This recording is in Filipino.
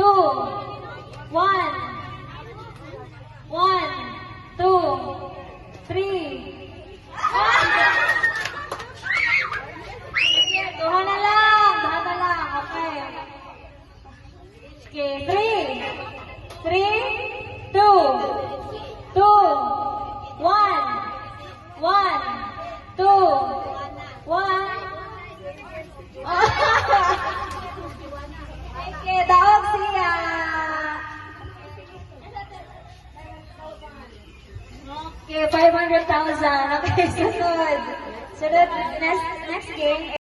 2, 1, 1, 2, 3. Okay, kuha na lang. Lahat na lang. Okay. Okay, 3, 3, 2, 2, 1, 1, 2, 1. Okay, daog siya. Okay, 500,000. Okay, sunod. Sunod, next game.